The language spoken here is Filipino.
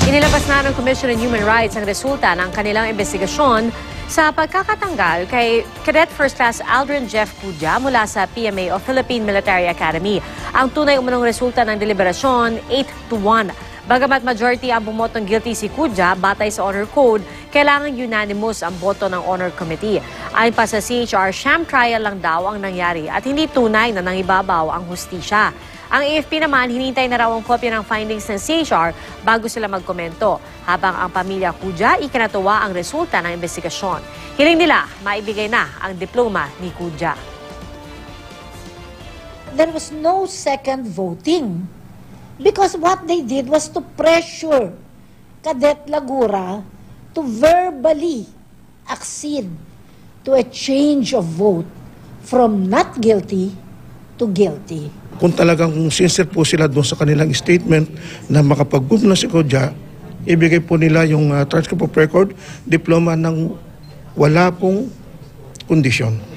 Inilabas na ng Commission on Human Rights ang resulta ng kanilang investigasyon sa pagkakatanggal kay Cadet First Class Aldrin Jeff Cudja mula sa PMA o Philippine Military Academy. Ang tunay umunong resulta ng deliberasyon, 8-1. Bagamat majority ang bumotong guilty si Cudja, batay sa Honor Code, kailangan unanimous ang boto ng Honor Committee. Ayon pa sa CHR, sham trial lang daw ang nangyari at hindi tunay na nangibabaw ang hustisya. Ang AFP naman, hinintay na raw ang kopya ng findings ng CHR bago sila magkomento, habang ang pamilya Cudja ikinatuwa ang resulta ng investigasyon. Hiling nila, maibigay na ang diploma ni Cudja. There was no second voting because what they did was to pressure Cadet Lagura to verbally accede to a change of vote from not guilty to guilty. Kung talagang sincere po sila doon sa kanilang statement na makapag-move na si Cudja, ibigay po nila yung transcript of record, diploma ng wala pong kondisyon.